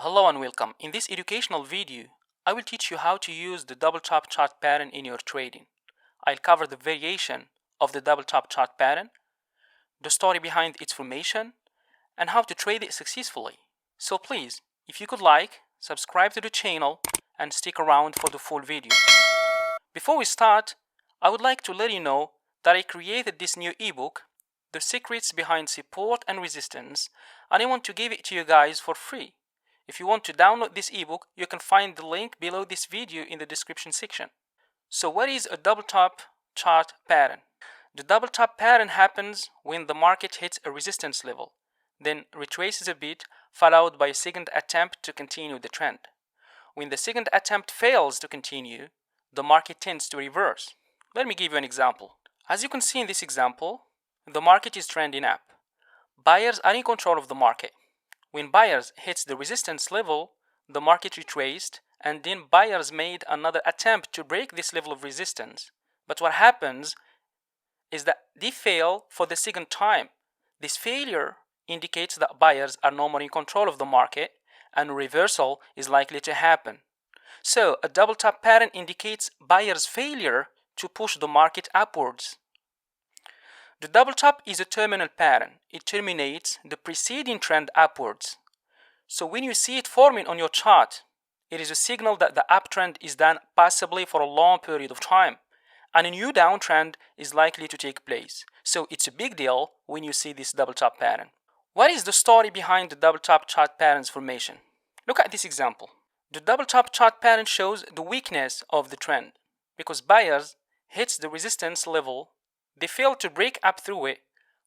Hello and welcome. In this educational video, I will teach you how to use the double top chart pattern in your trading. I'll cover the variation of the double top chart pattern, the story behind its formation, and how to trade it successfully. So please, if you could subscribe to the channel and stick around for the full video. Before we start, I would like to let you know that I created this new ebook, The Secrets Behind Support and Resistance, and I want to give it to you guys for free. If you want to download this ebook, you can find the link below this video in the description section. So what is a double top chart pattern? The double top pattern happens when the market hits a resistance level, then retraces a bit, followed by a second attempt to continue the trend. When the second attempt fails to continue, the market tends to reverse. Let me give you an example. As you can see in this example, the market is trending up. Buyers are in control of the market. When buyers hits the resistance level, the market retraced, and then buyers made another attempt to break this level of resistance. But what happens is that they fail for the second time. This failure indicates that buyers are no more in control of the market, and a reversal is likely to happen. So a double top pattern indicates buyers' failure to push the market upwards. The double top is a terminal pattern. It terminates the preceding trend upwards. So when you see it forming on your chart, it is a signal that the uptrend is done possibly for a long period of time, and a new downtrend is likely to take place. So it's a big deal when you see this double top pattern. What is the story behind the double top chart pattern's formation? Look at this example. The double top chart pattern shows the weakness of the trend because buyers hits the resistance level. They failed to break up through it,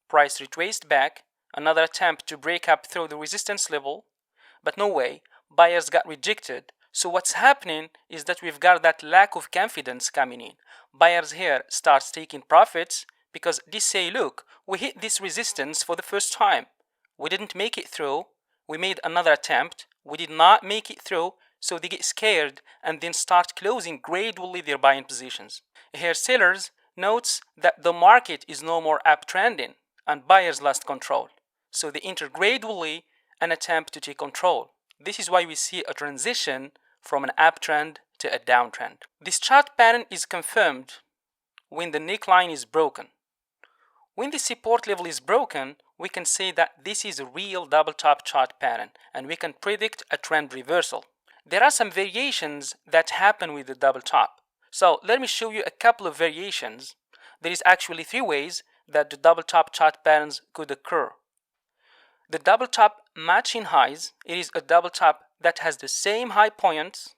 price retraced back, another attempt to break up through the resistance level, but no way, buyers got rejected. So what's happening is that we've got that lack of confidence coming in. Buyers here start taking profits because they say, look, we hit this resistance for the first time. We didn't make it through. We made another attempt. We did not make it through. So they get scared and then start closing gradually their buying positions. Here sellers notes that the market is no more uptrending and buyers lost control. So they enter gradually and attempt to take control. This is why we see a transition from an uptrend to a downtrend. This chart pattern is confirmed when the neckline is broken. When the support level is broken, we can say that this is a real double top chart pattern and we can predict a trend reversal. There are some variations that happen with the double top. So let me show you a couple of variations. There is actually 3 ways that the double top chart patterns could occur. The double top matching highs, it is a double top that has the same high points.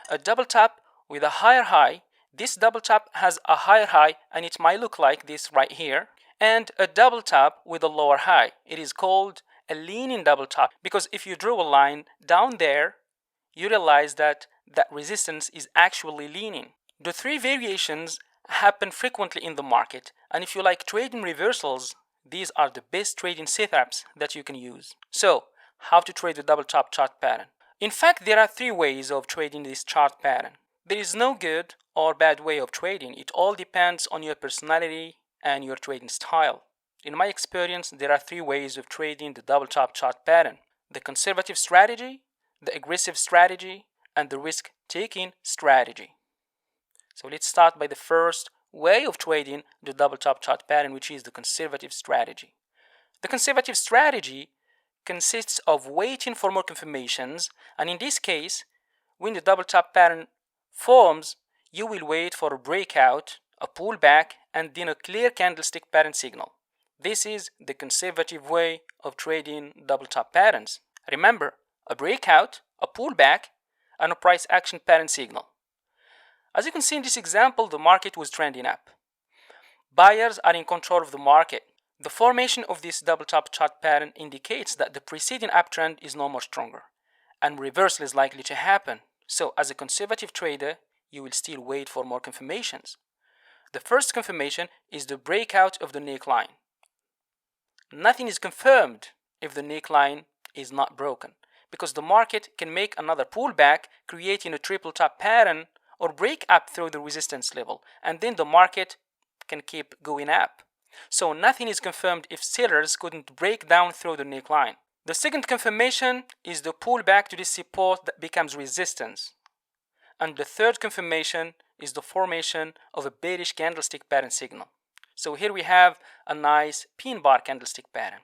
A double top with a higher high, this double top has a higher high and it might look like this right here. And a double top with a lower high, it is called a leaning double top because if you draw a line down there, you realize that that resistance is actually leaning. The 3 variations happen frequently in the market, and if you like trading reversals, these are the best trading setups that you can use. So, how to trade the double top chart pattern? In fact, there are 3 ways of trading this chart pattern. There is no good or bad way of trading. It all depends on your personality and your trading style. In my experience, there are 3 ways of trading the double top chart pattern: the conservative strategy, the aggressive strategy, and the risk-taking strategy. So let's start by the first way of trading the double top chart pattern, which is the conservative strategy. The conservative strategy consists of waiting for more confirmations, and in this case, when the double top pattern forms, you will wait for a breakout, a pullback, and then a clear candlestick pattern signal. This is the conservative way of trading double top patterns. Remember, a breakout, a pullback, and a price action pattern signal. As you can see in this example, the market was trending up. Buyers are in control of the market. The formation of this double top chart pattern indicates that the preceding uptrend is no more stronger, and reversal is likely to happen. So as a conservative trader, you will still wait for more confirmations. The first confirmation is the breakout of the neckline. Nothing is confirmed if the neckline is not broken, because the market can make another pullback, creating a triple top pattern, or break up through the resistance level, and then the market can keep going up. So nothing is confirmed if sellers couldn't break down through the neckline. The second confirmation is the pullback to this support that becomes resistance. And the third confirmation is the formation of a bearish candlestick pattern signal. So here we have a nice pin bar candlestick pattern.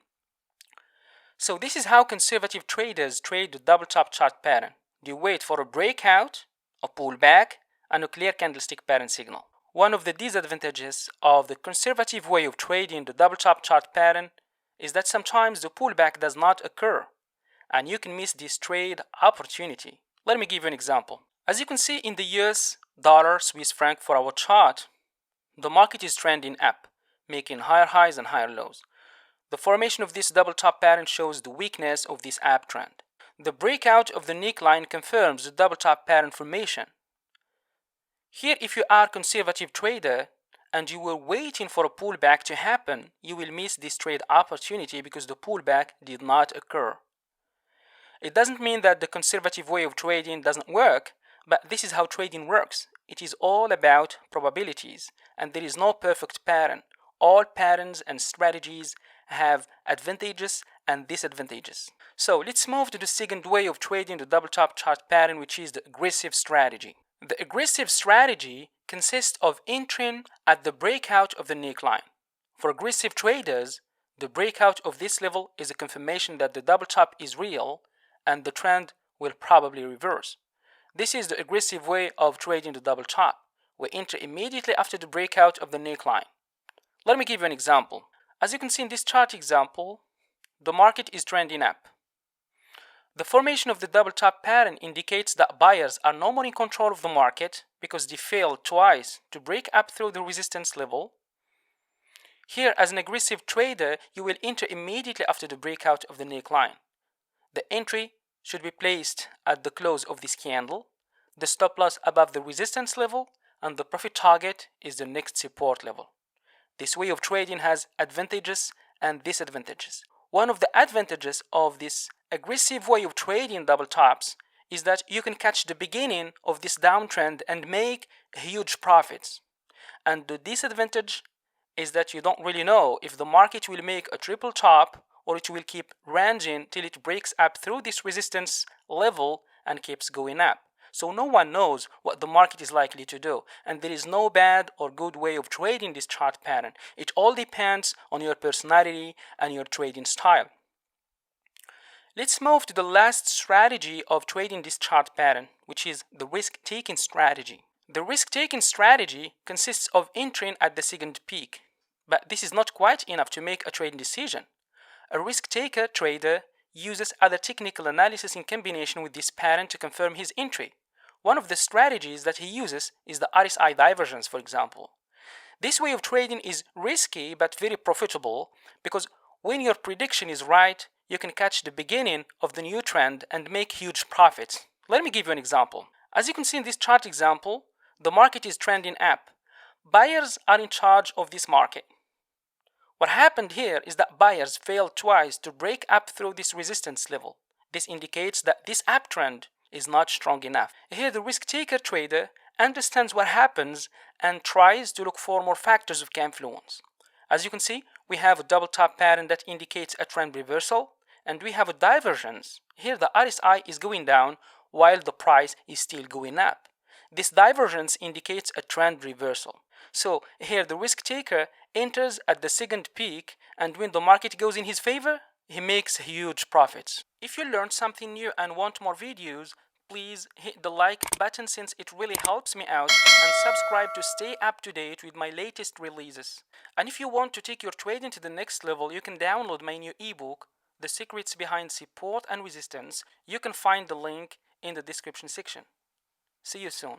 So this is how conservative traders trade the double top chart pattern. They wait for a breakout, a pullback, and a clear candlestick pattern signal. One of the disadvantages of the conservative way of trading the double top chart pattern is that sometimes the pullback does not occur, and you can miss this trade opportunity. Let me give you an example. As you can see in the US dollar Swiss franc for our chart, the market is trending up, making higher highs and higher lows. The formation of this double top pattern shows the weakness of this uptrend. The breakout of the neckline confirms the double top pattern formation. Here, if you are a conservative trader and you were waiting for a pullback to happen, you will miss this trade opportunity because the pullback did not occur. It doesn't mean that the conservative way of trading doesn't work, but this is how trading works. It is all about probabilities, and there is no perfect pattern. All patterns and strategies have advantages and disadvantages. So let's move to the second way of trading the double top chart pattern, which is the aggressive strategy. The aggressive strategy consists of entering at the breakout of the neckline. For aggressive traders, the breakout of this level is a confirmation that the double top is real and the trend will probably reverse. This is the aggressive way of trading the double top. We enter immediately after the breakout of the neckline. Let me give you an example. As you can see in this chart example, the market is trending up. The formation of the double top pattern indicates that buyers are no more in control of the market because they failed twice to break up through the resistance level. Here, as an aggressive trader, you will enter immediately after the breakout of the neckline. The entry should be placed at the close of this candle, the stop loss above the resistance level, and the profit target is the next support level. This way of trading has advantages and disadvantages. One of the advantages of this aggressive way of trading double tops is that you can catch the beginning of this downtrend and make huge profits. And the disadvantage is that you don't really know if the market will make a triple top or it will keep ranging till it breaks up through this resistance level and keeps going up. So no one knows what the market is likely to do, and there is no bad or good way of trading this chart pattern. It all depends on your personality and your trading style. Let's move to the last strategy of trading this chart pattern, which is the risk-taking strategy. The risk-taking strategy consists of entering at the second peak, but this is not quite enough to make a trading decision. A risk-taker trader uses other technical analysis in combination with this pattern to confirm his entry. One of the strategies that he uses is the RSI divergence, for example. This way of trading is risky but very profitable because when your prediction is right, you can catch the beginning of the new trend and make huge profits. Let me give you an example. As you can see in this chart example, the market is trending up. Buyers are in charge of this market. What happened here is that buyers failed twice to break up through this resistance level. This indicates that this uptrend is not strong enough. Here the risk-taker trader understands what happens and tries to look for more factors of influence. As you can see, we have a double top pattern that indicates a trend reversal, and we have a divergence. Here the RSI is going down while the price is still going up. This divergence indicates a trend reversal. So here the risk taker enters at the second peak, and when the market goes in his favor, he makes huge profits. If you learned something new and want more videos, please hit the like button since it really helps me out, and subscribe to stay up to date with my latest releases. And if you want to take your trading to the next level, you can download my new ebook, The Secrets Behind Support and Resistance. You can find the link in the description section. See you soon.